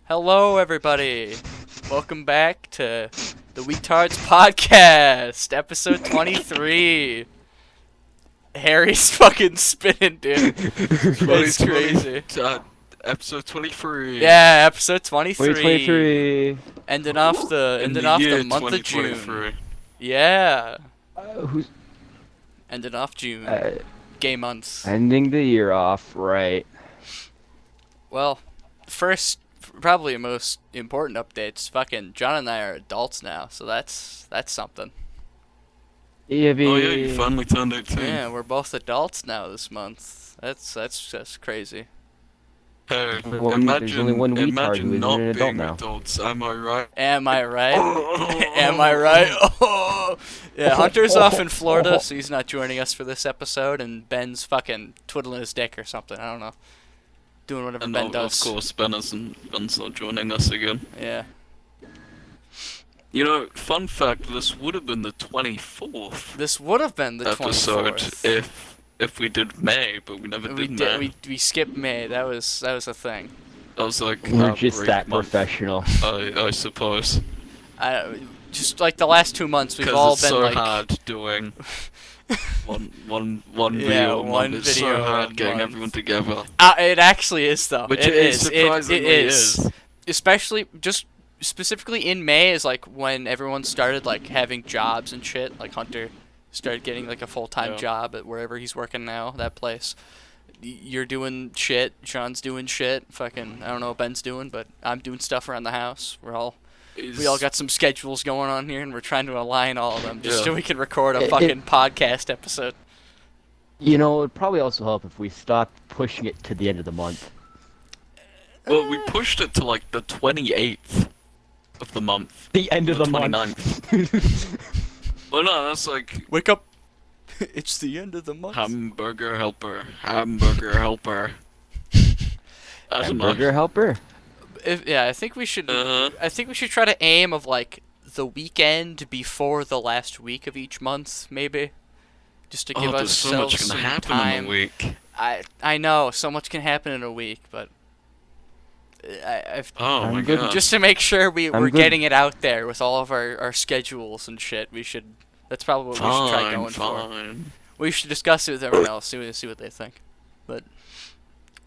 Hello, everybody. Welcome back to the Wetards podcast, episode 23. Harry's fucking spinning, dude. It's crazy. Episode 23. Yeah, episode 23. 2023. Ending off the month of June. Yeah. Who's Ending off June. Gay months. ending the year off right? Well, first, probably most important updates. Fucking John and I are adults now, so that's something. Yeah, Oh yeah, you finally turned 18. Yeah, we're both adults now this month. That's just crazy. Hey, there's only one retard who imagine isn't not an adult being now. adults, am I right? Am I right? Am I right? Oh. Yeah, Hunter's off in Florida, so he's not joining us for this episode, and Ben's fucking twiddling his dick or something. I don't know. Doing whatever And Ben does. of course, Ben's not joining us again. Yeah. You know, fun fact, this would have been the 24th This would have been the episode 24th. if we did May, but we never did May. We skipped May. That was a thing. I was like, We're just great that month, professional. I suppose. Just like the last 2 months, we've 'Cause all it's been so like hard doing one Yeah, video a one month. It's video so a hard getting month. everyone together. It actually is though. Which it is. surprisingly It is. Especially just specifically in May is like when everyone started like having jobs and shit. Like Hunter started getting like a full-time Yeah. job at wherever he's working now, that place. You're doing shit, Sean's doing shit, fucking I don't know what Ben's doing, but I'm doing stuff around the house. We all got some schedules going on here and we're trying to align all of them just so we can record a fucking podcast episode. You know, it'd probably also help if we stopped pushing it to the end of the month. Well, we pushed it to like the 28th of the month. The end of the 29th. month. Well, no, that's like Wake up. It's the end of the month. hamburger helper. I don't know. Hamburger helper. I think we should. Uh-huh. I think we should try to aim of like the weekend before the last week of each month, maybe, just to give There's us so much some gonna happen time. in a week. I know so much can happen in a week, but I've Oh my I'm good. god. just to make sure we're good. getting it out there with all of our schedules and shit. We should. That's probably what we should try going for. fine. We should discuss it with everyone else. See what they think. But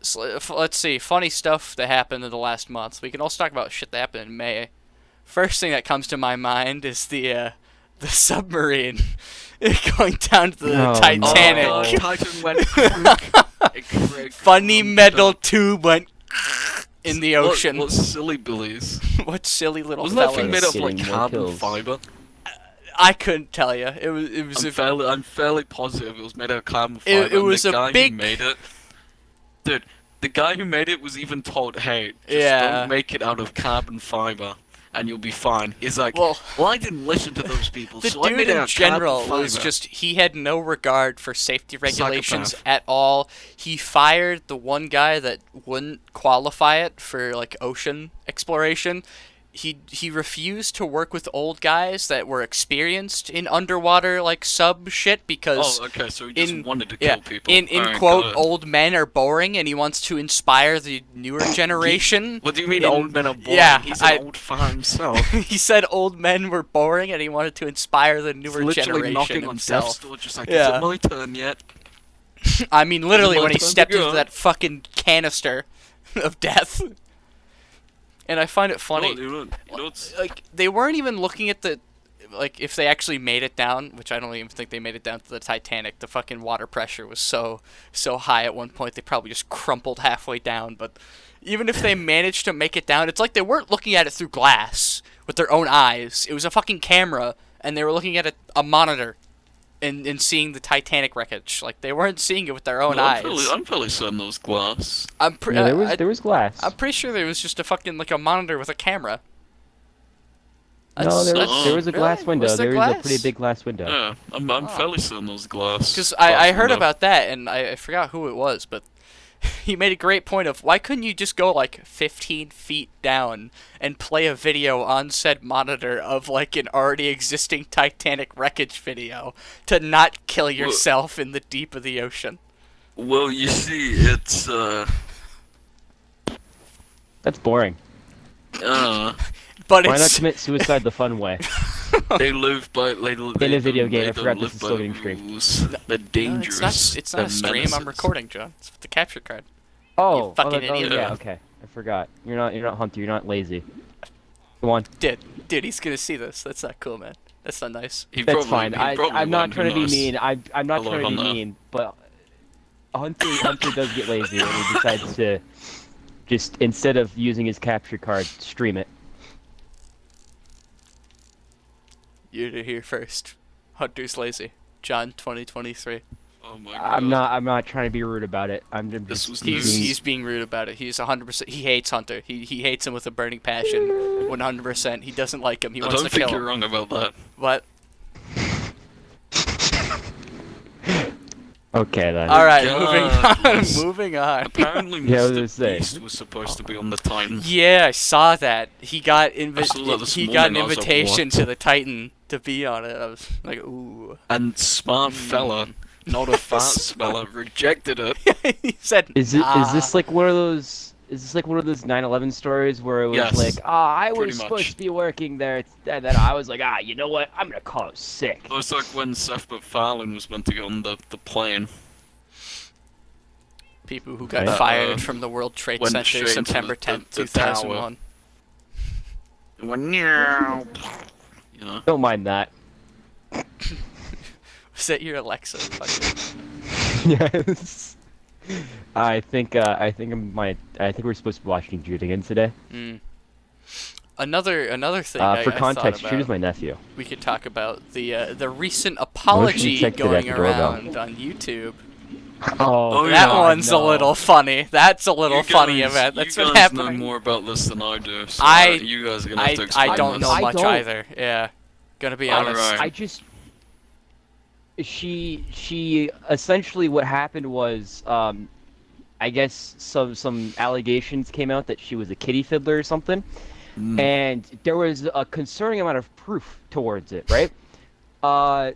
so, let's see. Funny stuff that happened in the last month. We can also talk about shit that happened in May. First thing that comes to my mind is the submarine going down to the Oh, Titanic. no. Titan went. It Funny metal tube went in the ocean. What silly billies? What silly little Wasn't that fellas. thing made of like Getting more carbon kills. fiber? I couldn't tell you. It was I'm fairly positive it was made of carbon fiber. It was and the a guy big- who made it. Dude, the guy who made it was even told, "Hey, just Yeah. don't make it out of carbon fiber, and you'll be fine." He's like, Well, I didn't listen to those people, the so I dude made it out in of general carbon was fiber." just he had no regard for safety regulations Psychopath. at all. He fired the one guy that wouldn't qualify it for like ocean exploration. He refused to work with old guys that were experienced in underwater like sub shit because Oh, okay, so he just wanted to yeah, kill people. in Alright, quote good. old men are boring and he wants to inspire the newer generation. What do you mean in- old men are boring? yeah, He's I- an old fart himself. He said old men were boring and he wanted to inspire the He's newer literally generation knocking on himself. death's door, just like, Yeah. is it my turn yet? I mean, literally, my when he turn to stepped go? into that fucking canister of death. And I find it funny. Well, you know what's... Like, they weren't even looking at the... Like, if they actually made it down, which I don't even think they made it down to the Titanic, the fucking water pressure was so high at one point, they probably just crumpled halfway down. But even if they managed to make it down, it's like they weren't looking at it through glass with their own eyes. It was a fucking camera, and they were looking at a monitor. And seeing the Titanic wreckage, like they weren't seeing it with their own eyes. I'm fairly certain those glass. I'm Yeah, there was glass. I'm pretty sure there was just a fucking like a monitor with a camera. No, there that's- was a glass really? window. Was there There was a glass? pretty big glass window. Yeah, I'm Oh. fairly certain those glass. Because I heard glass about that and I forgot who it was, but he made a great point of why couldn't you just go like 15 feet down and play a video on said monitor of like an already existing Titanic wreckage video to not kill yourself in the deep of the ocean. Well, you see, it's That's boring. But Why not it's commit suicide the fun way? They live by In a video game, I forgot this is still getting streamed. They're no, dangerous. it's not a stream. I'm recording, John. It's the capture card. Oh, fucking oh, idiot. yeah, okay. I forgot. You're not Hunter. You're not lazy. Come on. Dude, he's gonna see this. That's not cool, man. That's not nice. That's fine. I'm not trying to be mean. I'm not trying to be mean, but Hunter does get lazy and he decides to just, instead of using his capture card, stream it. You're here first. Hunter's lazy. John 2023. Oh my god. I'm not trying to be rude about it. He's being rude about it. He's 100%. He hates Hunter. He hates him with a burning passion. 100%. He doesn't like him. He wants to kill him. I don't think you're wrong about that. What? Okay then. All right, God, moving on. Moving on. Apparently, Yeah, I was Mr. gonna say. Beast was supposed to be on the Titan. Yeah, I saw that. He got I saw that this an morning, I was like, invitation what? to the Titan to be on it. I was like, ooh. And smart fella, not a fast fella, rejected it. He said, Is nah. this like one of those? Is this like one of those 9/11 stories where it was Yes, like, I pretty was much. supposed to be working there, and then I was like, you know what? I'm gonna call it sick. It was like when Seth MacFarlane was meant to get on the plane. People who got Right. fired from the World Trade Went Center straight into September the 10th, tower. 2001. It went, meow. You know? Don't mind that. Was that your Alexa? Fucking- Yes. I think we're supposed to be watching Jude again today. Another thing For I context, thought Jude is about, my nephew. we could talk about the recent apology checked it at going the doorbell. around on YouTube. Oh, yeah. That God, one's no. a little funny. That's a little You funny guys- event. That's you been guys know happening. more about this than I do, so you guys are gonna have to explain I don't this. know I much don't. either. Yeah, gonna be honest. Alright. I just she essentially what happened was I guess some allegations came out that she was a kitty fiddler or something, and there was a concerning amount of proof towards it, right?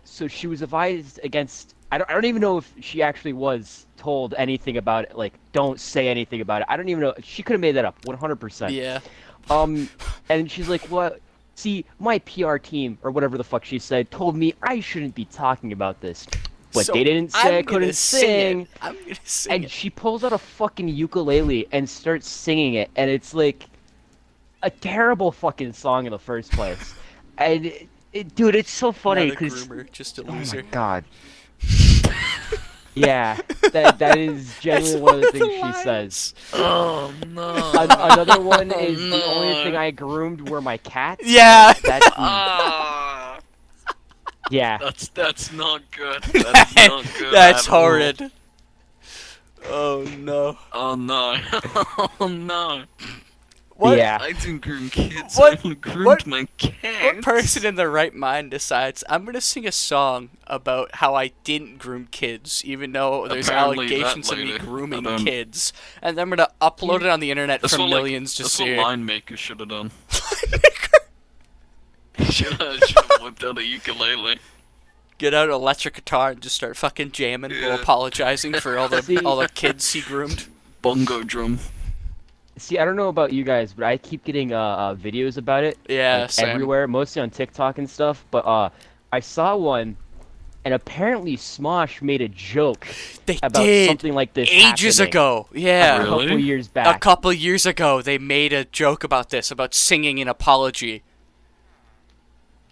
So she was advised against. I don't even know if she actually was told anything about it. Like, don't say anything about it. I don't even know. She could have made that up, 100%. Yeah. And she's like, "What? See, my PR team or whatever the fuck she said told me I shouldn't be talking about this, but So they didn't say I I'm gonna couldn't sing." I'm gonna sing And it. she pulls out a fucking ukulele and starts singing it, and it's like a terrible fucking song in the first place. And dude, it's so funny Not a because groomer, just a oh loser. my god. Yeah, that is generally one of the things she says. Oh no. Another one is the No. only thing I groomed were my cats. Yeah. That's Ah, yeah. that's not good. That's not good. That's at all. horrid. Oh no. Oh no. Oh no. What? Yeah. I didn't groom kids. What- I groomed what- my cats. What person in their right mind decides I'm gonna sing a song about how I didn't groom kids, even though there's Apparently that allegations of me lady. grooming I don't- kids, and then I'm gonna upload it on the internet That's for what, millions to that's see. what line maker should have done. should have whipped out a ukulele. Get out an electric guitar and just start fucking jamming while Yeah. apologizing for all See- the kids he groomed. Bongo drum. See, I don't know about you guys, but I keep getting videos about it. Yeah, like, same. everywhere, mostly on TikTok and stuff. But I saw one, and apparently Smosh made a joke They about did something like this ages happening ago. Yeah. a Really? couple years A back. couple years ago, they made a joke about this, about singing an apology.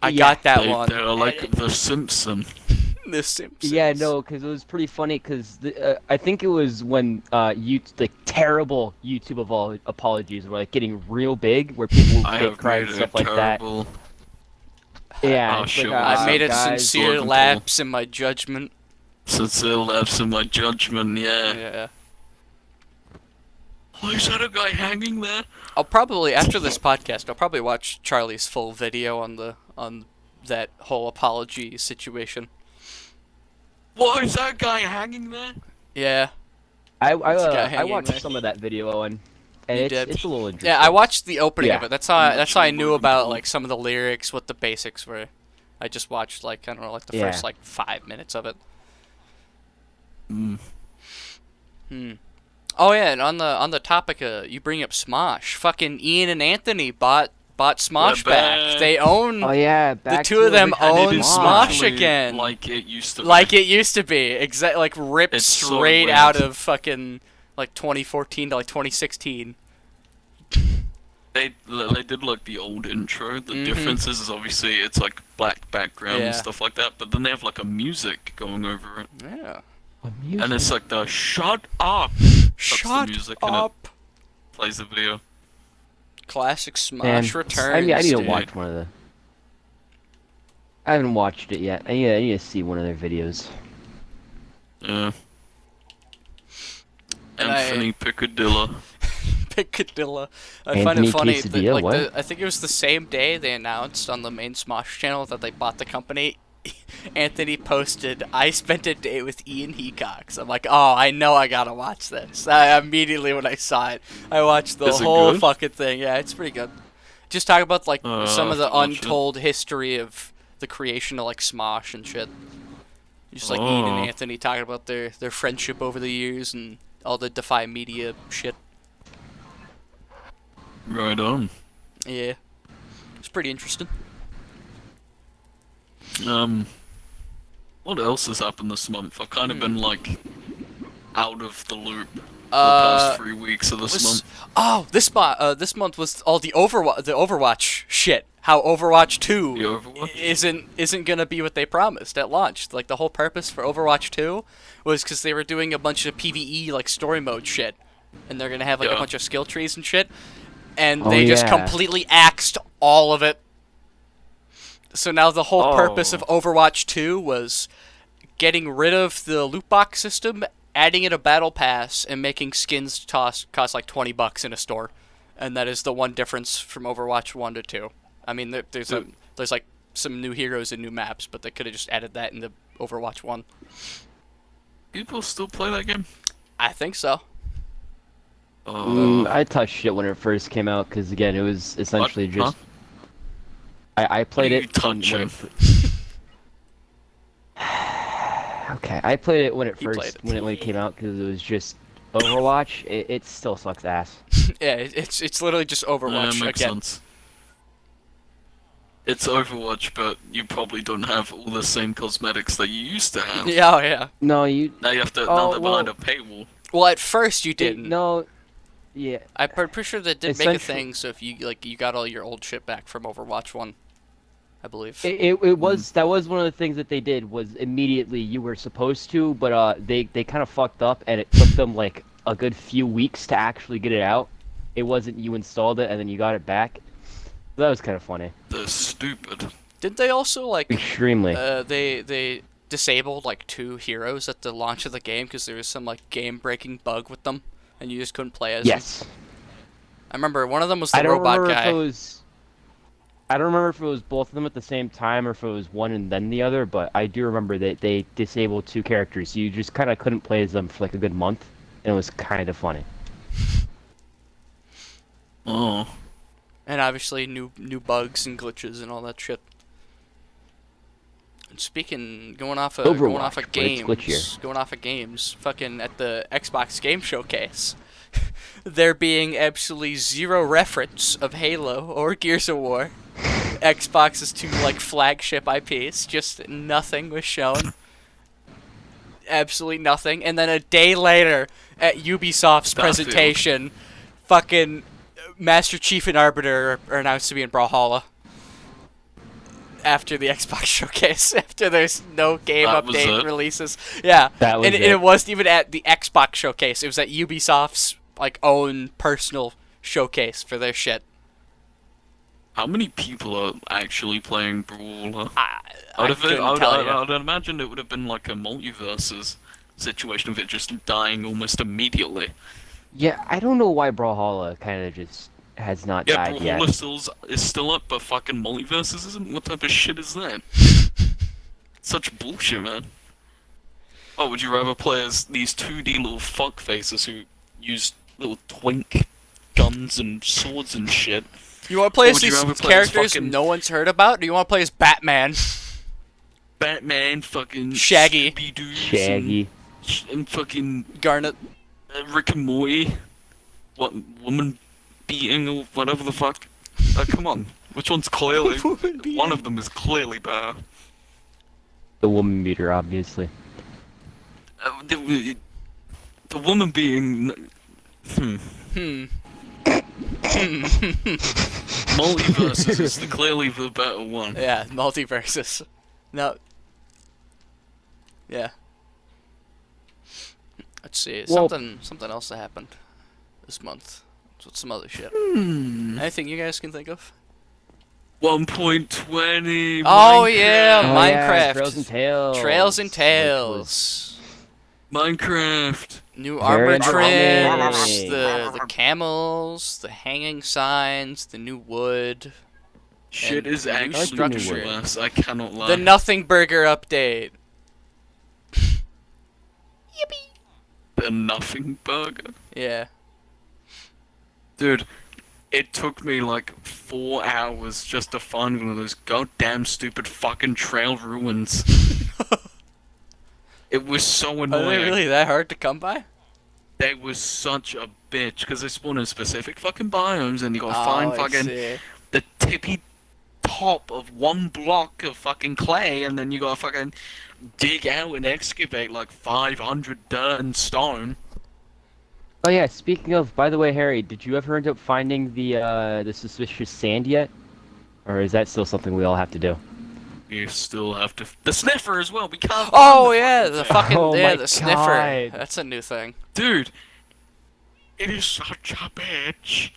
I Yeah. got that They, one. they're like the Simpson. The Simpsons. Yeah, no, because it was pretty funny. Because I think it was when the terrible YouTube apologies were like getting real big, where people would I fake have cry made and a stuff like that. terrible. Yeah, Oh, it's sure. like, I made a guys, sincere Logan lapse in my judgment. Sincere lapse in my judgment. Yeah. Yeah. Oh, is that a guy hanging there? I'll probably after this podcast, I'll probably watch Charlie's full video on that whole apology situation. What is that guy hanging there? Yeah. I It's a guy I hanging watched there. some of that video, Owen, and You it's did? it's a little interesting. Yeah, I watched the opening of Yeah. it. That's how I knew Logan about Paul. like some of the lyrics, what the basics were. I just watched like I don't know, like the Yeah. first like 5 minutes of it. Mm. Oh yeah, and on the topic of you bring up Smosh, fucking Ian and Anthony bought They're Smosh back. They back. own Oh yeah, the back two to of them original And it own is Smosh. Smosh literally again, like it used to be. like it used to be. Like ripped It's so straight weird. out of fucking like 2014 to like 2016. They did like the old intro. The Mhm. difference is obviously it's like black background Yeah. and stuff like that, but then they have like a music going over it. Yeah. And it's like the shut up. That's Shut the music and up. it plays the video. Classic Smosh Man, returns. I need to dude. watch one of the. I haven't watched it yet. I need to see one of their videos. Yeah. And Anthony Picadilla. Picadilla. I find Anthony it funny that Quesadilla, like what? I think it was the same day they announced on the main Smosh channel that they bought the company. Anthony posted, "I spent a day with Ian Hecox." I'm like, oh, I know I gotta watch this. I immediately when I saw it, I watched the Is it whole good? fucking thing. Yeah, it's pretty good. Just talk about like some I of the have to watch it. untold history of the creation of like Smosh and shit. Just like Ian and Oh. Anthony talking about their friendship over the years and all the Defy Media shit. Right on. Yeah, it's pretty interesting. What else has happened this month? I've kind of been like out of the loop for the Uh, past 3 weeks of this month. this month was all the Overwatch shit. How Overwatch 2 The Overwatch? isn't gonna be what they promised at launch. Like the whole purpose for Overwatch 2 was because they were doing a bunch of PvE like story mode shit, and they're gonna have like a Yeah. bunch of skill trees and shit, and Oh, they just yeah. completely axed all of it. So now the whole purpose of Oh. Overwatch 2 was getting rid of the loot box system, adding in a battle pass, and making skins cost like $20 in a store. And that is the one difference from Overwatch 1 to 2. I mean, there's like some new heroes and new maps, but they could have just added that in the Overwatch 1. People still play that game? I think so. I touched it when it first came out because again, it was essentially What? just. I played You it. touch when it. Okay, I played it when it played first it. when it came out because it was just Overwatch. It still sucks ass. Yeah, it's literally just Overwatch Yeah, makes again. sense. It's Overwatch, but you probably don't have all the same cosmetics that you used to have. Yeah, oh, yeah. No, you. Now you have to. Oh, now they're behind well- a paywall. Well, at first you didn't. No. Yeah. I'm pretty sure that did make a Essentially- thing. So if you you got all your old shit back from Overwatch 1, I believe. It was that was one of the things that they did was immediately you were supposed to, but they kind of fucked up and it took them like a good few weeks to actually get it out. It wasn't you installed it and then you got it back. That was kind of funny. They're stupid. Didn't they also like Extremely. they disabled like 2 heroes at the launch of the game because there was some like game-breaking bug with them and you just couldn't play as them? Yes. I remember one of them was the I don't robot remember guy. if it was. I don't remember if it was both of them at the same time or if it was one and then the other, but I do remember that they disabled 2 characters. You just kind of couldn't play as them for like a good month, and it was kind of funny. Oh. And obviously new bugs and glitches and all that shit. And speaking, going off of Overwatch, but it's glitchier. games, fucking at the Xbox Game Showcase, there being absolutely zero reference of Halo or Gears of War, Xbox's 2 like flagship IPs, just nothing was shown. Absolutely nothing. And then a day later, at Ubisoft's Battlefield. presentation, fucking Master Chief and Arbiter are announced to be in Brawlhalla. After the Xbox showcase, after there's no game That was update it? releases, yeah, That was and it. it wasn't even at the Xbox showcase. It was at Ubisoft's like own personal showcase for their shit. How many people are actually playing Brawler? I I couldn't would, tell you. I would imagine it would have been like a multiverses situation of it just dying almost immediately. Yeah, I don't know why Brawlhalla kind of just has not Yeah, died yet. Brawler is still up, but fucking multiverses isn't? What type of shit is that? Such bullshit, man. Oh, would you rather play as these 2D little fuck faces who use little twink guns and swords and shit? You want to play Or as would you these rather play as characters fucking- no one's heard about, or do you want to play as Batman? Batman, fucking Shaggy. Scooby-Doo, Shaggy. and fucking Garnet. Rick and Morty. What, woman beating or whatever the fuck? Come on. Which one's clearly... One of them is clearly better. The woman beater, obviously. The woman being... Multiverses is clearly the better one. Yeah, multiverses. No. Yeah. Let's see. Well- Something else that happened this month. Some other shit. Anything you guys can think of? 1.20. Oh, yeah, Oh, Minecraft. Trails and Tales. Trails and which Tales. Minecraft. New Very armor trims, underwhelming. the camels, the hanging signs, the new wood, Shit And is new actually structure. worse. I cannot lie. the Nothing Burger update. Yippee! The nothing burger. Yeah. Dude, it took me like 4 hours just to find one of those goddamn stupid fucking trail ruins. It was so Are annoying. they really that hard to come by? They was such a bitch because they spawn in specific fucking biomes and you gotta Oh, find I fucking see. the tippy top of one block of fucking clay and then you gotta fucking dig out and excavate like 500 dirt and stone. Oh yeah, speaking of, by the way, Harry, did you ever end up finding the suspicious sand yet? Or is that still something we all have to do? You still have to... The sniffer as well, we can't Oh find the yeah, fucking the thing. fucking Oh yeah, my the sniffer. God. That's a new thing. Dude, it is such a bitch.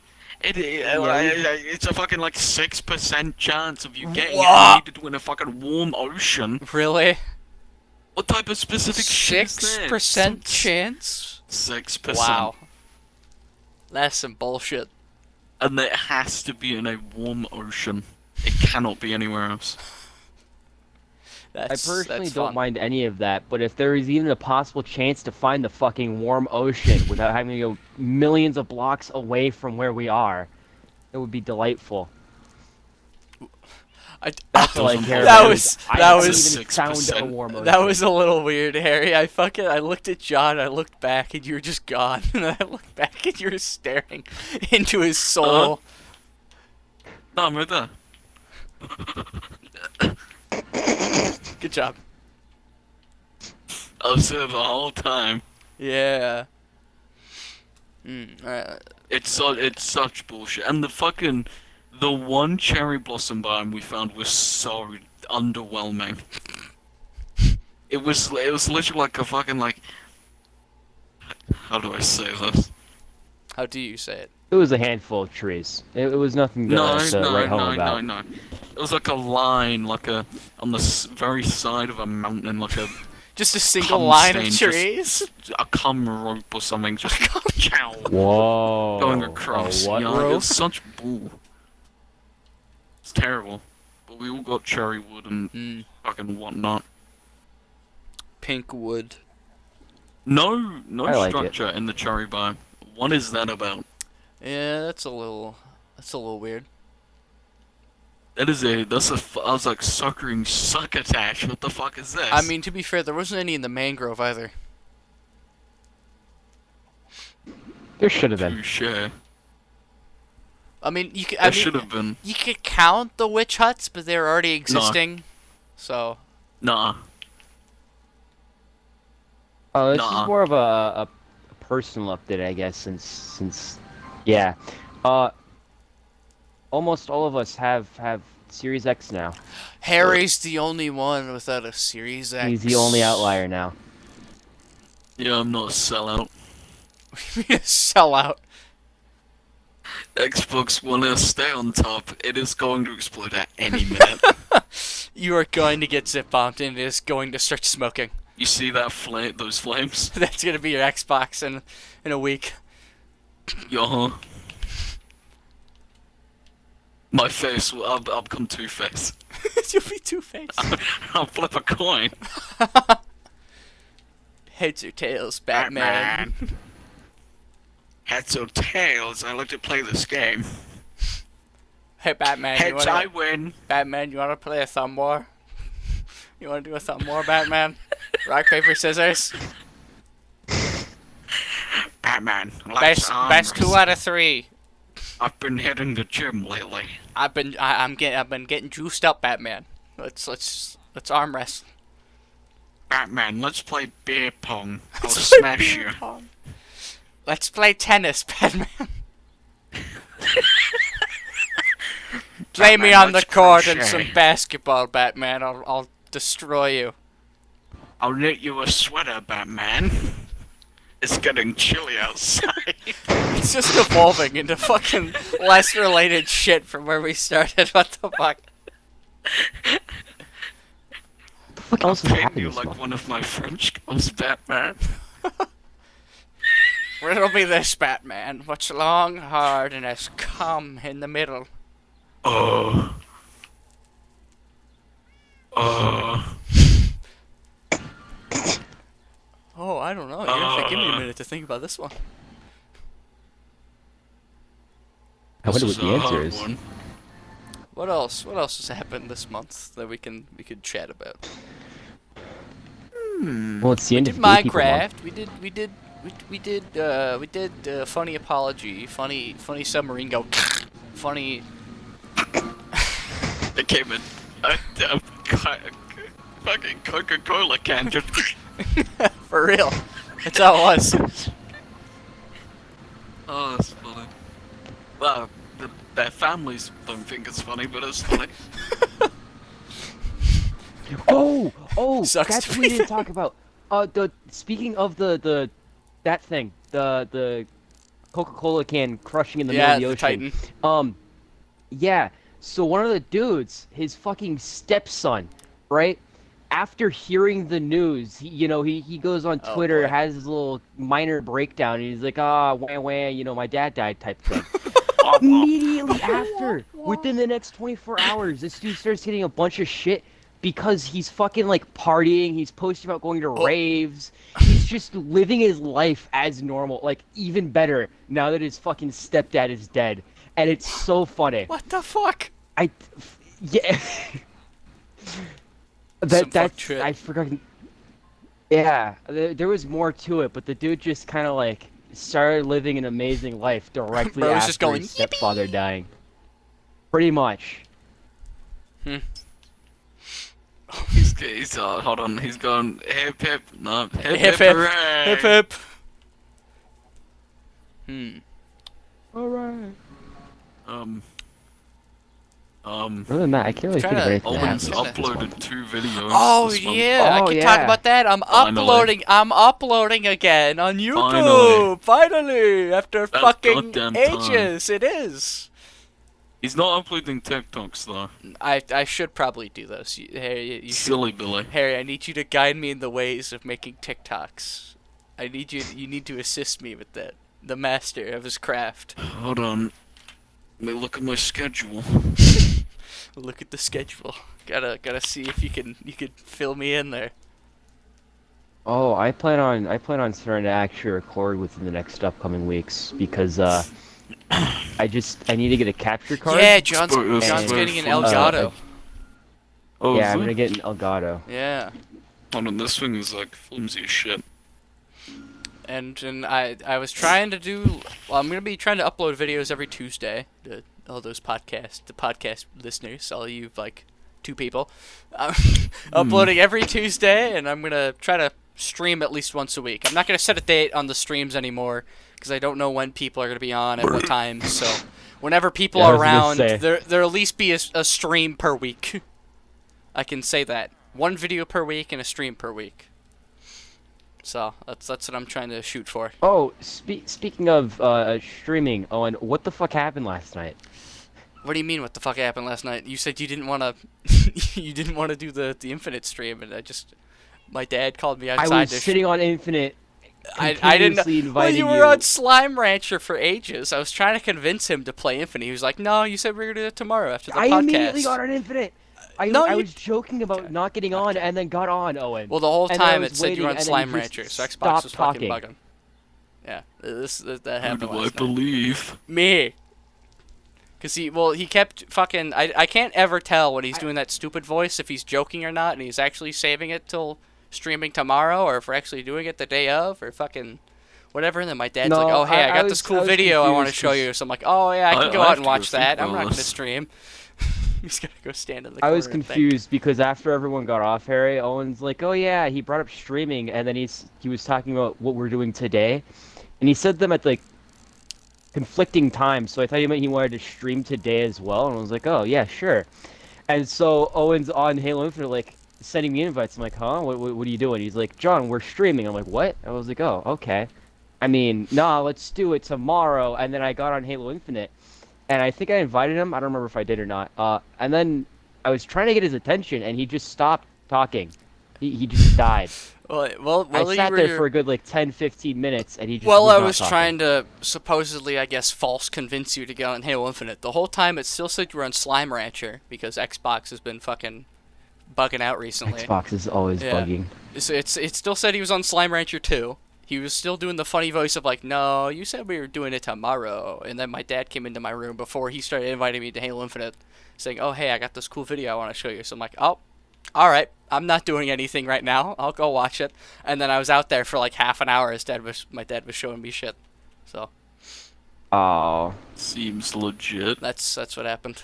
Yeah. It's a fucking like 6% chance of you getting What? it needed in a fucking warm ocean. Really? What type of specific shit is this? 6% chance? 6%. Wow. That's some bullshit. And it has to be in a warm ocean. It cannot be anywhere else. I That's, personally that's don't fun. mind any of that, but if there is even a possible chance to find the fucking warm ocean without having to go millions of blocks away from where we are, it would be delightful. That's all I care That about. was- I that haven't was- even found a 6%. warm ocean. That was a little weird, Harry. I looked at John, I looked back, and you were just gone. And then I looked back, and you were staring into his soul. No, I'm right there. Good job. I was there the whole time. Yeah. It's such bullshit. And the one cherry blossom biome we found was so underwhelming. It was literally like a fucking like. How do I say this? How do you say it? It was a handful of trees. It was nothing to, No, to write home about. no. It was like a line, like on the very side of a mountain, like a Just a single cum line of stain, trees? a cum rope or something, just chow Whoa. going across. A what Yeah, like, rope? it's such bull. It's terrible. But we all got cherry wood and fucking whatnot. Pink wood. No I like it. structure in the cherry biome. What is that about? Yeah, that's a little weird. I was like suckering succotash. What the fuck is this? I mean, to be fair, there wasn't any in the mangrove either. There should have been. Touche. I mean, you could. There should have been. You could count the witch huts, but they're already existing. So. Nah. Oh, this Nuh-uh. is more of a personal update, I guess, since yeah. Almost all of us have Series X now. Harry's the only one without a Series X. He's the only outlier now. Yeah, I'm not a sellout. Sell out. Xbox One will stay on top. It is going to explode at any minute. You are going to get zip bombed and it is going to start smoking. You see that those flames? That's gonna be your Xbox in a week. Yo. My face I'll become Two-Face. You'll be Two-Face. I'll flip a coin. Heads or tails, Batman. Heads or tails, I like to play this game. Hey, Batman. Heads I win. Batman, you wanna play a thumb war? You wanna do a thumb war, Batman? Rock, paper, scissors. Batman, let's arm Best 2 wrestle. out of 3. I've been hitting the gym lately. I've been getting juiced up, Batman. Let's arm wrestle. Batman, let's play beer pong. I'll Let's play smash beer you. pong. Let's play tennis, Batman. Play me Batman, on the let's court in crochet. some basketball, Batman. I'll destroy you. I'll knit you a sweater, Batman. It's getting chilly outside. It's just evolving into fucking less related shit from where we started. What the fuck? What the fuck else is Paint happening you this like month? one of my French girls, Batman. Riddle me this, Batman. What's long, hard, and has come in the middle? Oh. Oh, I don't know. You have to give me a minute to think about this one. I wonder This what the a answer hard is. one. What else? What else has happened this month that we could chat about? Well, it's the We end did of the Gatekeeper month. Minecraft. We did funny apology. Funny submarine go. Funny. It came in a fucking Coca-Cola can. Just For real. That's how it was. oh, that's funny. Well, their families don't think it's funny, but it's funny. Oh, Sucks that's to what be we didn't talk about. Speaking of that thing, the Coca-Cola can crushing in the middle Yeah, of the the ocean. Titan. Yeah. So one of the dudes, his fucking stepson, right? After hearing the news, he goes on Oh, Twitter, boy. has his little minor breakdown, and he's like, wah, wah, my dad died type thing. Immediately after, within the next 24 hours, this dude starts getting a bunch of shit because he's fucking like partying, he's posting about going to raves, he's just living his life as normal, like even better now that his fucking stepdad is dead. And it's so funny. What the fuck? Yeah. Some fuck That's shit. I forgot. Yeah, there was more to it, but the dude just kind of like started living an amazing life directly Bro was after just going, his stepfather dying. Pretty much. He's hold on, he's going hip hip, no, hip Hip hip, hip. hooray. Hip hip. All right. Other than that, I can't really think of Tryna- anything. that Owen's happened this month. uploaded 2 videos. Oh this month. yeah, I Oh, can talk yeah. about that. Finally. I'm uploading again on YouTube. Finally, after About fucking goddamn time. ages, it is. He's not uploading TikToks though. I should probably do those. Harry, you should. Silly Billy. Harry, I need you to guide me in the ways of making TikToks. You need to assist me with that. The master of his craft. Hold on. Let me look at my schedule. Look at the schedule. Gotta see if you can fill me in there. Oh, I plan on starting to actually record within the next upcoming weeks because I need to get a capture card. Yeah, John's John's getting an very Elgato. Oh, Yeah, is I'm it? gonna get an Elgato. Yeah. Hold on, this thing is like flimsy as shit. And I was trying to do. Well, I'm gonna be trying to upload videos every Tuesday to all those the podcast listeners, all you like 2 people. Uploading every Tuesday, and I'm gonna try to stream at least once a week. I'm not gonna set a date on the streams anymore because I don't know when people are gonna be on at what times. So whenever people Yeah, I are was gonna around, say. there'll at least be a stream per week. I can say that 1 video per week and a stream per week. So that's what I'm trying to shoot for. Oh, speaking of streaming, Owen, what the fuck happened last night? What do you mean? What the fuck happened last night? You said you didn't want to. You didn't want to do the Infinite stream, and my dad called me outside. I was sitting on Infinite. I didn't. continuously Well, inviting you were on Slime Rancher for ages. I was trying to convince him to play Infinite. He was like, "No, you said we were gonna do it tomorrow after the I podcast." immediately got on Infinite. I you- was joking about not getting on, and then got on, Owen. Well, the whole And then I time was it said you were on waiting, and then Slime you just Rancher, so Xbox stopped was fucking talking. bugging. Yeah, that Who happened do I last night. believe? Me. Cause he kept fucking. I can't ever tell when he's doing that stupid voice if he's joking or not, and he's actually saving it till streaming tomorrow, or if we're actually doing it the day of, or fucking whatever. And then my dad's No, like, oh, hey, I got was- this cool was video I want to confused show 'cause you. So I'm like, oh, yeah, I can go I out have and to watch go that. think I'm not about going to this. stream. He's going to go stand in the I corner was and think. confused because after everyone got off Harry, Owen's like, "Oh yeah, he brought up streaming," and then he was talking about what we're doing today, and he said them at like conflicting times. So I thought he meant he wanted to stream today as well, and I was like, "Oh yeah, sure." And so Owen's on Halo Infinite, like sending me invites. I'm like, "Huh? What are you doing?" He's like, "John, we're streaming." I'm like, "What?" I was like, "Oh, okay." I mean, nah, let's do it tomorrow. And then I got on Halo Infinite, and I think I invited him. I don't remember if I did or not. And then I was trying to get his attention, and he just stopped talking. He just died. Well, I you sat were there your- for a good like 10, 15 minutes, and he just Well, was I not was talking. trying to supposedly, I guess, false convince you to get on Halo Infinite. The whole time it still said you were on Slime Rancher because Xbox has been fucking bugging out recently. Xbox is always Yeah. bugging. So it still said he was on Slime Rancher 2. He was still doing the funny voice of like, no, you said we were doing it tomorrow. And then my dad came into my room before he started inviting me to Halo Infinite, saying, oh, hey, I got this cool video I want to show you. So I'm like, oh, all right, I'm not doing anything right now. I'll go watch it. And then I was out there for like half an hour. My dad was showing me shit. So Oh, Seems legit. that's what happened.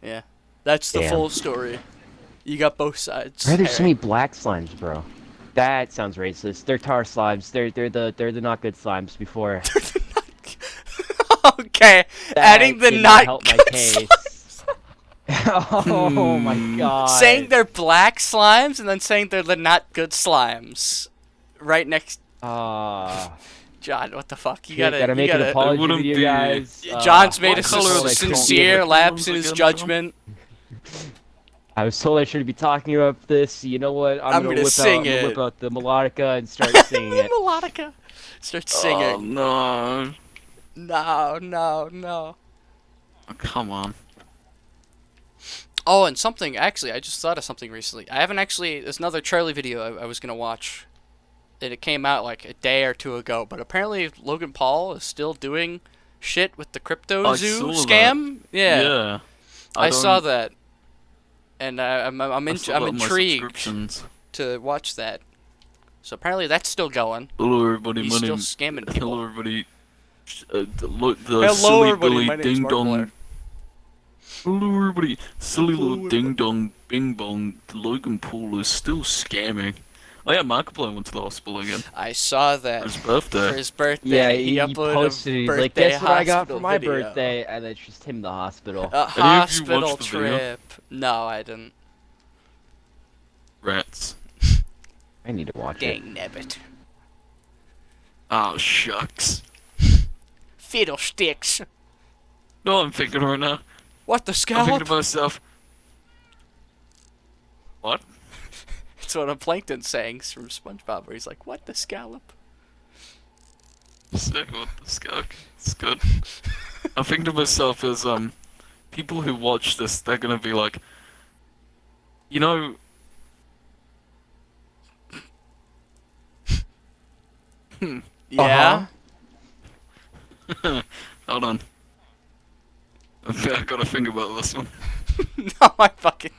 Yeah, that's the Damn. full story. You got both sides. why are there so Harry. many black slimes, bro? That sounds racist. They're tar slimes. They're the not good slimes before. Okay, That adding the did not help my good case. Oh my god. saying they're black slimes and then saying they're the not good slimes. Right next, John. What the fuck? You gotta make an gotta. apology wouldn't video, be- guys. John's made what a color are the sincere cool lapse in ones his again, John? judgment. I was told I shouldn't be talking about this. You know what? I'm gonna sing it. whip out the melodica and start singing The it. melodica. Start Oh singing. no. No. Oh, come on. Oh, and something, actually, I just thought of something recently. I haven't actually, there's another Charlie video I was going to watch. And it came out like a day or two ago, but apparently Logan Paul is still doing shit with the Crypto I Zoo saw scam. Yeah. Yeah. I saw don't- that. And I'm I saw that on my intrigued subscriptions. to watch that. So apparently that's still going. Hello everybody, He's my still name. scamming people. Hello everybody. Look, the Hello silly everybody, Billy my name's ding Mark dong. Blair. Hello everybody. Silly Hello, little ding dong bing bong. Logan Paul is still scamming. Oh yeah, Markiplier went to the hospital again I saw for that. his birthday. For his birthday, Yeah, he he uploaded posted. a He's birthday like, guess what I got hospital for my video. birthday, and it's just him in the hospital. A Any of you hospital watched the video? trip. No, I didn't. Rats. I need to watch it. Dang nabbit. Oh shucks. Fiddlesticks. No, I'm thinking right now. What the I'm thinking scallop? to myself. What? It's one of Plankton's sayings from SpongeBob, where he's like, "What the scallop?" Sick, what the skunk? It's good. I'm thinking to myself as people who watch this, they're gonna be like, you know. Yeah. Hold on. I gotta think about this one. No, I fucking.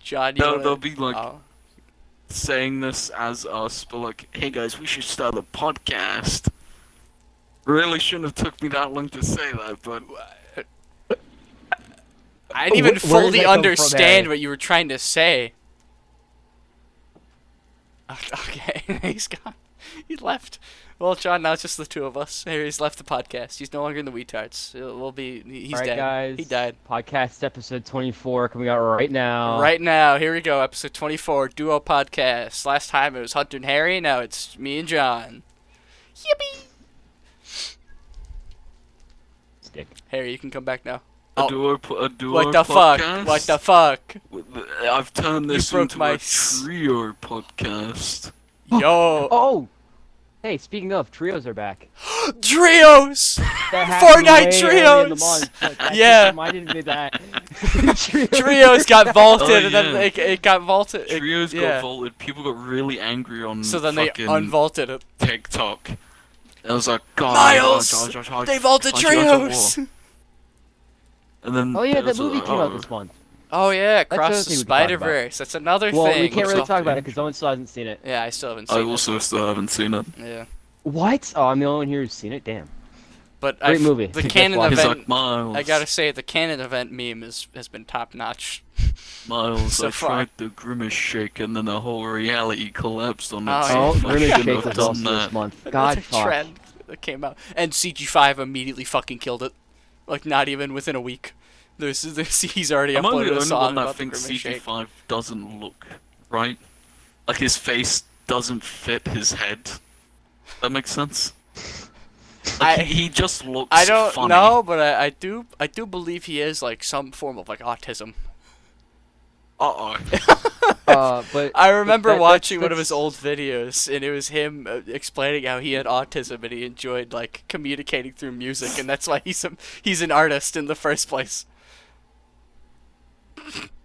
John, you They'll, wanna... they'll be like Oh. saying this as us, but like, hey guys, we should start a podcast. Really shouldn't have took me that long to say that, but I didn't even Where does fully that come from, understand Harry? what you were trying to say. Okay, he's gone. He left. Well, John, now it's just the two of us. Harry's left the podcast. He's no longer in the Wetards. We'll be. He's All right, dead. guys. He died. Podcast episode 24 coming out right now. Right now, here we go. Episode 24, duo podcast. Last time it was Hunter and Harry. Now it's me and John. Yippee! Stick. Harry, you can come back now. a Oh. duo What the fuck? podcast. What the fuck? I've turned this broke into my a s- trio podcast. Yo. Oh! Hey, speaking of, trios are back. Trios! That happened Fortnite way early in the trios! month, but that Yeah. just reminded me that. Trios got vaulted, Oh, and then yeah. it got vaulted. Trios yeah. got vaulted. People got really angry on So then they fucking unvaulted it. TikTok. I was like, God, Miles! They vaulted trios! And then Oh yeah, there that was movie a- came out oh. this month. Oh yeah, That's Across another the thing we can talk about. Spider-Verse. That's another Well, thing. we can't really Looks talk about it like because Owen still hasn't seen it. Yeah, I still haven't I seen it. also still haven't seen it. Yeah, What? Oh, I'm the only one here who's seen it. Damn. but Great movie. the Just canon watch it. He's event. like, Miles. I gotta say, the canon event meme has been top notch. Miles, so I far. tried the Grimace shake and then the whole reality collapsed on Oh, itself. yeah. Oh, I Grimace shouldn't Shake have was done also that. this month. That's God, a fuck. trend that came out, and CG5 immediately fucking killed it. Like not even within a week. He's already Am I the uploaded a only song one that about the thinks Grimace Shake. CG5 doesn't look right? Like his face doesn't fit his head. That makes sense? Like, he just looks I don't funny. know, but I do believe he is like some form of like autism. Uh-oh. But I remember that's- watching one of his that's- old videos, and it was him explaining how he had autism and he enjoyed like communicating through music, and that's why he's an artist in the first place.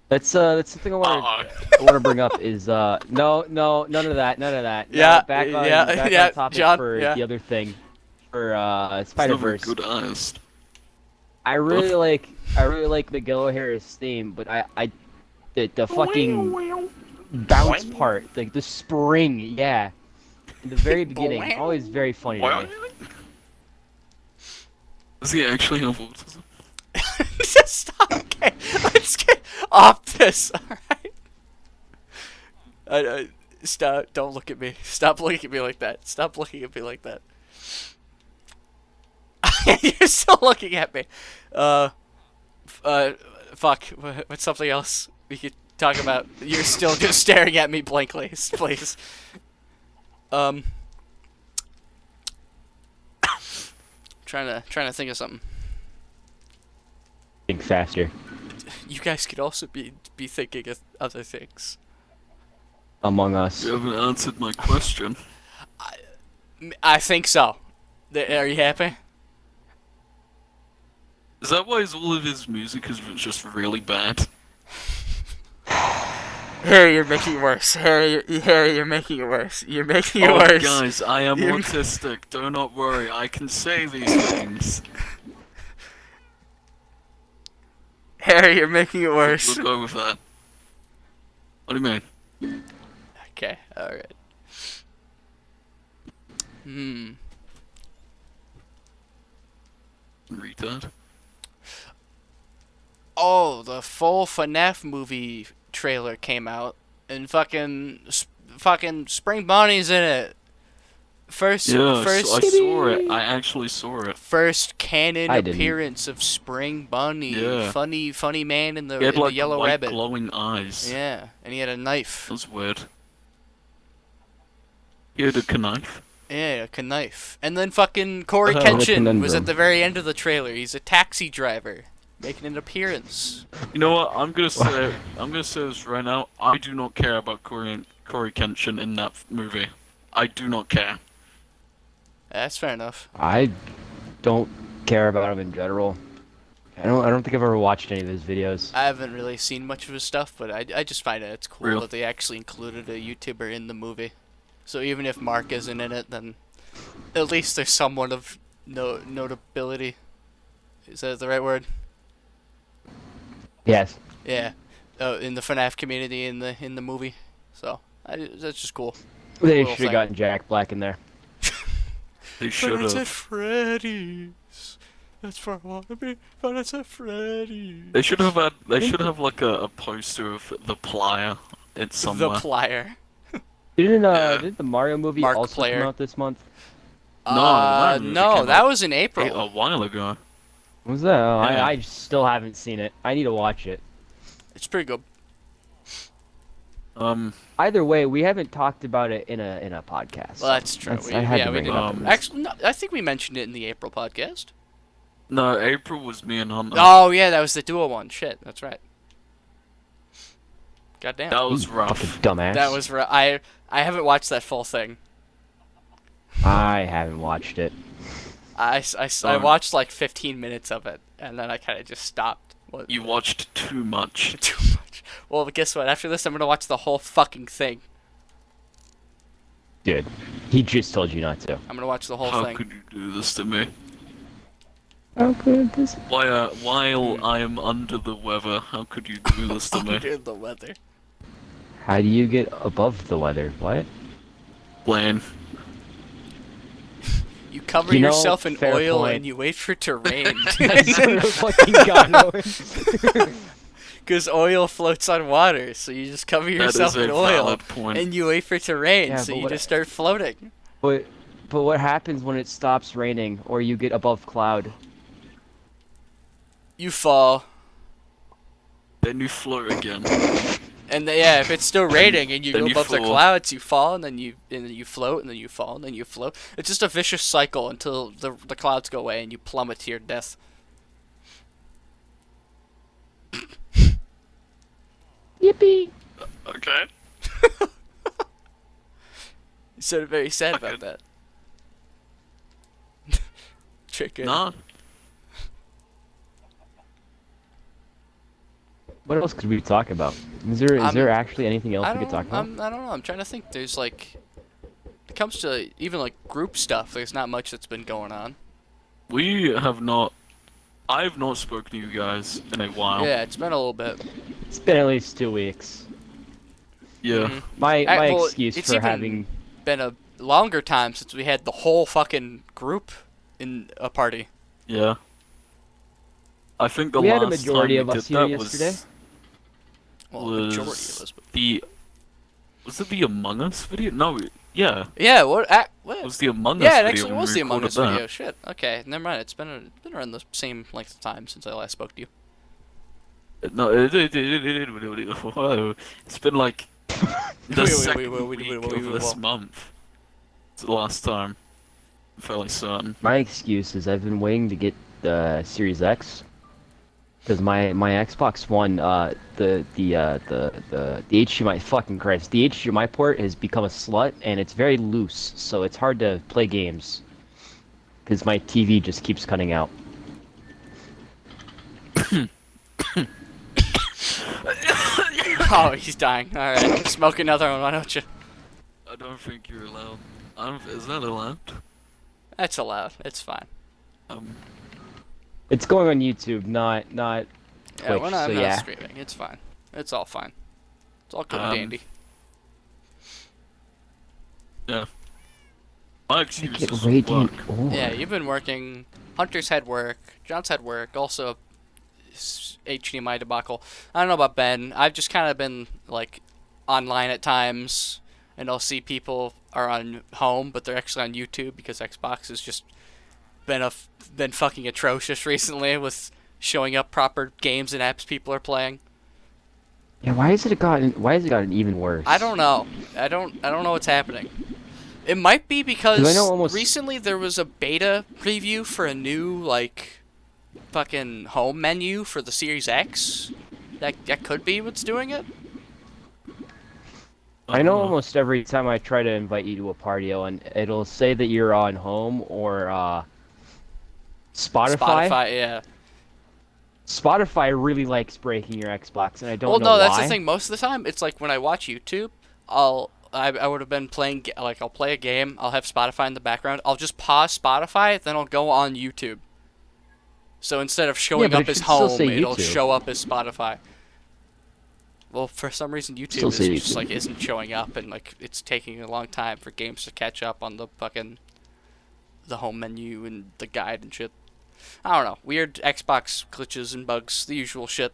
That's something I want to bring up is no none of that. No, Yeah, back on yeah, back yeah, on topic John, for yeah. the other thing for It's not very Spider-Verse. good eyes. I really like Miguel O'Hara's theme, but the fucking bounce part, like the spring, yeah, in the very beginning, always very funny to me. Does he actually have autism? Stop. Okay, let's get off this. All right. Stop. Don't look at me. Stop looking at me like that. Stop looking at me like that. You're still looking at me. Fuck. What's something else we could talk about? You're still just staring at me blankly, please. Trying to think of something. Think faster. You guys could also be thinking of other things. Among Us. You haven't answered my question. I think so. Are you happy? Is that why all of his music is just really bad? Harry, you're making it worse. Harry, you're making it worse. You're making it Oh, worse. guys, I am You're- autistic. Do not worry, I can say these things. Harry, you're making it worse. We'll go with that. What do you mean? Okay, alright. Retard. Oh, the full FNAF movie trailer came out, and fucking Spring Bonnie's in it. First, Yeah, first, I saw it. I actually saw it. first canon I didn't. appearance of Spring Bunny. Yeah. Funny man in the, He had like yellow white rabbit. glowing eyes. Yeah, and he had a knife. That's weird. He had a knife. Yeah, a knife. And then fucking Corey Oh, Kenshin was conundrum. at the very end of the trailer. He's a taxi driver making an appearance. You know what? I'm gonna say this right now. I do not care about Corey Kenshin in that movie. I do not care. That's fair enough. I don't care about him in general. I don't think I've ever watched any of his videos. I haven't really seen much of his stuff, but I just find it's cool Real. that they actually included a YouTuber in the movie. So even if Mark isn't in it, then at least there's someone of notability. Is that the right word? Yes. Yeah. In the FNAF community in the movie. So that's just cool. They Little should have thing. gotten Jack Black in there. They should But it's at have. Freddy's. That's where I want to be. But it's at Freddy's. They should have had. They should have like a poster of the plier. It's somewhere. The Plier. Didn't the Mario movie Mark also Player. come out this month? No, No, that was in April. A while ago. What was that? Oh, Yeah. I still haven't seen it. I need to watch it. It's pretty good. Either way, we haven't talked about it in a podcast. Well, that's true. I had to bring we it did. up. Actually, no, I think we mentioned it in the April podcast. No, April was me and Hunter. Oh yeah, that was the duo one. Shit, that's right. Goddamn. That was rough. Fucking dumbass. That was I haven't watched that full thing. I haven't watched it. I watched like 15 minutes of it, and then I kind of just stopped. What? You watched too much. Too much. Well, but guess what? After this, I'm gonna watch the whole fucking thing. Dude, he just told you not to. I'm gonna watch the whole How thing. could you do this to me? How could this? While Hmm. I am under the weather, how could you do this to me? Under the weather. How do you get above the weather? What? Lane. You cover You know, yourself in fair oil point. and you wait for it to rain. I swear to fucking God, Owen. Because oil floats on water, so you just cover That is yourself a in oil valid point. and you wait for it to rain, Yeah, so but you what? just start floating. But but what happens when it stops raining or you get above cloud? You fall. Then you float again. And yeah, if it's still raining and you Then go you above the fall. clouds, you fall, and then you float, and then you fall, and then you float. It's just a vicious cycle until the clouds go away and you plummet to your death. Yippee! Okay. You sounded very sad Okay. about that. Chicken. Nah. What else could we talk about? Is there I'm. actually anything else we could talk about? I don't know. I'm trying to think. There's like, it comes to even like group stuff. There's not much that's been going on. We have not. I've not spoken to you guys in a while. Yeah, it's been a little bit. It's been at least 2 weeks. Yeah. Mhm. My Well, excuse it's for even having been a longer time since we had the whole fucking group in a party. Yeah. I think the We had a last majority time of we us did here that yesterday. Well, the majority of was us. But... was it the Among Us video? No, yeah. Yeah. What? What? It was the Among Us Yeah, it video actually when was we the Among recorded Us that. video. Shit. Okay, never mind. It's been around the same length of time since I last spoke to you. No, it's been like the second week of this month. It's the last time. I'm fairly certain. my excuse is I've been waiting to get the Series X because my Xbox One the HDMI fucking Christ, the HDMI port has become a slut and it's very loose, so it's hard to play games because my TV just keeps cutting out. Oh, he's dying. All right, smoke another one. Why don't you? I don't think you're allowed. Is that allowed? That's allowed. It's fine. Um, It's going on YouTube, not Yeah, Twitch, we're not, so I'm not yeah. streaming. It's fine. It's all fine. It's all good and Um, dandy. yeah. My I excuse get is radiant work. ore. Yeah, you've been working. Hunter's had work. John's had work. Also, HDMI debacle. I don't know about Ben. I've just kind of been like online at times, and I'll see people are on home, but they're actually on YouTube because Xbox has just been fucking atrocious recently with showing up proper games and apps people are playing. Yeah, why has it gotten even worse? I don't know. I don't know what's happening. It might be 'Cause I because know almost recently there was a beta preview for a new like fucking home menu for the Series X. That could be what's doing it. I know almost every time I try to invite you to a party, and it'll say that you're on home or Spotify. Spotify, yeah. Spotify really likes breaking your Xbox, and I don't Well, know no, why. that's the thing. Most of the time, it's like when I watch YouTube, I would have been playing like I'll play a game. I'll have Spotify in the background. I'll just pause Spotify, then I'll go on YouTube. So instead of showing but up it as should still home, say it'll YouTube. show up as Spotify. Well, for some reason, YouTube Still is say just YouTube. like isn't showing up, and like it's taking a long time for games to catch up on the fucking the home menu and the guide and shit. I don't know. Weird Xbox glitches and bugs, the usual shit.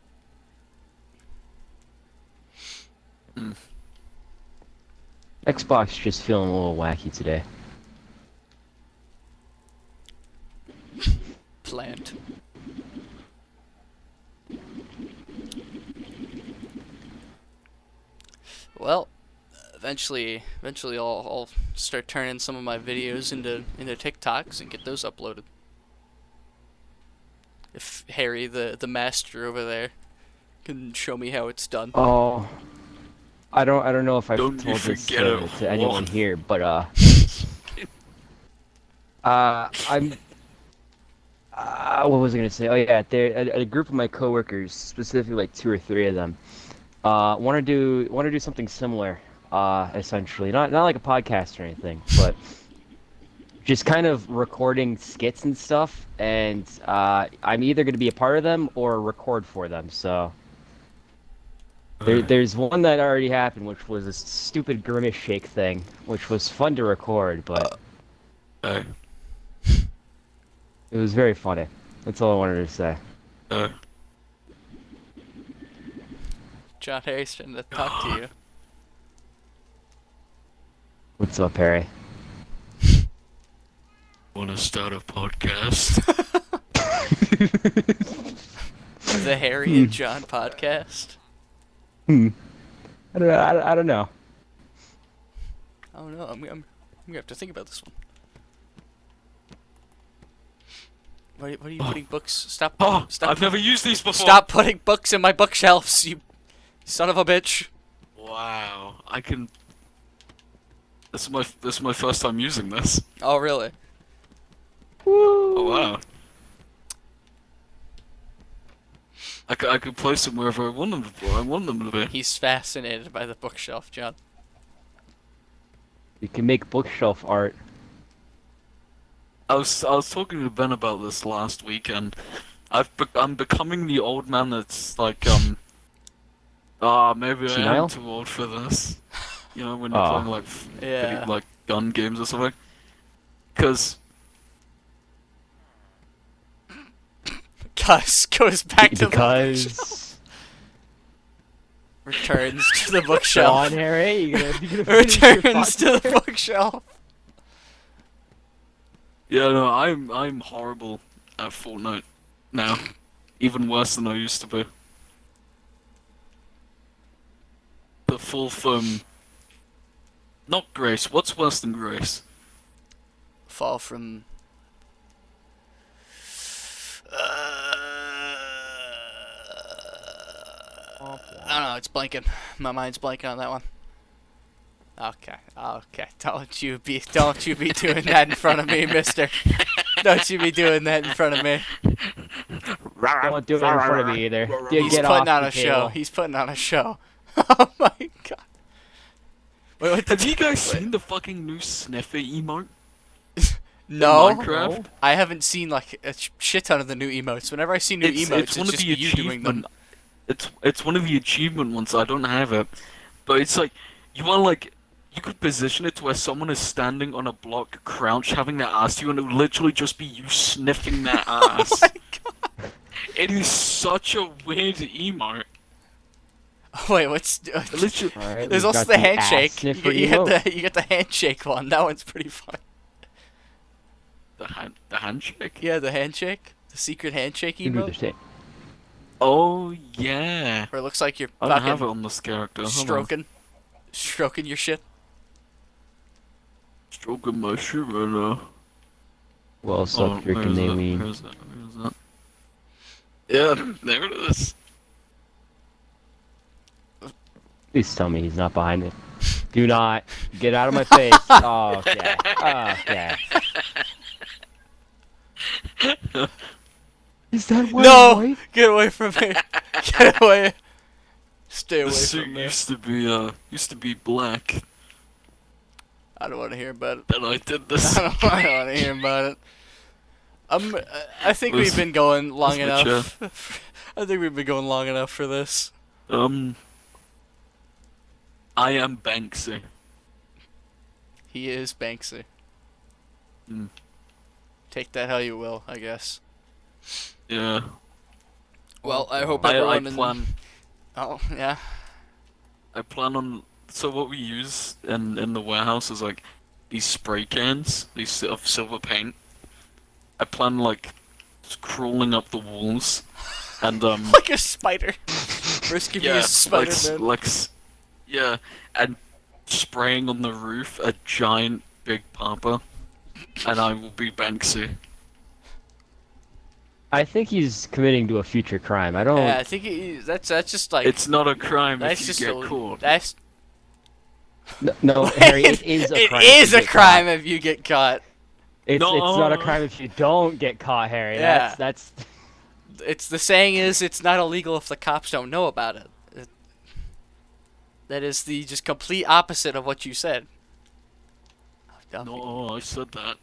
Xbox just feeling a little wacky today. Plant. Well, eventually I'll start turning some of my videos into TikToks and get those uploaded. If Harry, the master over there, can show me how it's done. Oh, I don't know if I've Don't you told this forget it, to anyone Juan. here, but I'm. What was I gonna say? Oh yeah, a group of my coworkers, specifically like 2 or 3 of them, want to do something similar. Essentially, not like a podcast or anything, but just kind of recording skits and stuff, and I'm either going to be a part of them or record for them. So there's one that already happened, which was a stupid grimace shake thing, which was fun to record, but Uh, it was very funny. That's all I wanted to say. uh, John Harry's trying to talk to you. What's up, Harry? wanna start a podcast? The Harry and John podcast. I don't know. I don't know. I don't know. I'm gonna have to think about this one. What are you putting books? Stop! Oh, Stop! I've never used these before. Stop putting books in my bookshelves, you son of a bitch! Wow, I can. This is my first time using this. Oh really? Oh wow. I could place them wherever I want them to be. He's fascinated by the bookshelf, John. You can make bookshelf art. I was talking to Ben about this last week, and I'm becoming the old man that's like maybe I Senile? am too old for this. You know, when you're Oh. playing like Yeah. video, like gun games or something. Because Gus goes back to the bookshelf. Because Returns to the go bookshelf. on, Harry. You gonna finish your Returns to thoughts the there? bookshelf. yeah, no, I'm horrible at Fortnite now, even worse than I used to be. The full not Grace. What's worse than Grace? Fall from. I don't know. It's blanking. My mind's blanking on that one. Okay. Don't you be doing that in front of me, Mister. Don't you be doing that in front of me. Don't do it in front of me either. He's Get putting off on the a show. table. He's putting on a show. Oh my god. Wait, what Have you guys seen the fucking new sniffer emote? No, Minecraft? I haven't seen like a shit ton of the new emotes. Whenever I see new emotes, It's one of just the you doing them. achievement. It's one of the achievement ones. I don't have it, but it's like you want like you could position it to where someone is standing on a block, crouched, having their ass to you, and it would literally just be you sniffing their ass. Oh my god. It is such a weird emote. Wait, what's? Literally, Alright, There's we've also got the ass handshake. sniffer You emote. get the handshake one. That one's pretty fun. the handshake. Yeah, the handshake, the secret handshake You do the emote, shit. Oh yeah. where it looks like you're I don't have it fucking on this character. Hold on. stroking your shit. Stroking my shit right now. Well, suck your Where's that? ween. Where's that? Yeah, there it is. Please tell me he's not behind it. Do not get out of my face. Oh, okay. Okay. Is that white? No, White? get away from me. Get away. Stay away The suit from me. used to be black. I don't want to hear about it. Then I did this. I don't want to hear about it. I think we've Where's- been going long where's my enough. I think we've been going long enough for this. I am Banksy. He is Banksy. Mm. Take that how you will, I guess. Yeah. Well, I hope I everyone. plan. Oh yeah. I plan on. So what we use in the warehouse is like these spray cans, these of silver paint. I plan like just crawling up the walls, and Like a spider. First, give me yeah, a spider man. yeah, and spraying on the roof a giant big papa, and I will be Banksy. I think he's committing to a future crime. I don't. Yeah, I think that's just like It's not a crime that's if just you get caught. That's No, Harry, it is a crime. It is if you a get crime caught. if you get caught. It's not a No. crime if you don't get caught, Harry. Yeah. That's. It's the saying is it's not illegal if the cops don't know about it. That is the just complete opposite of what you said. Oh, dummy. No, I said that.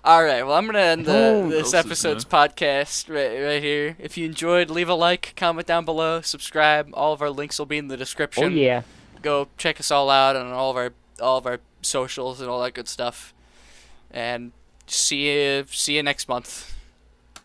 All right. Well, I'm gonna end this Else is episode's podcast right here. If you enjoyed, leave a like, comment down below, subscribe. All of our links will be in the description. Oh yeah. Go check us all out on all of our socials and all that good stuff. And see you next month.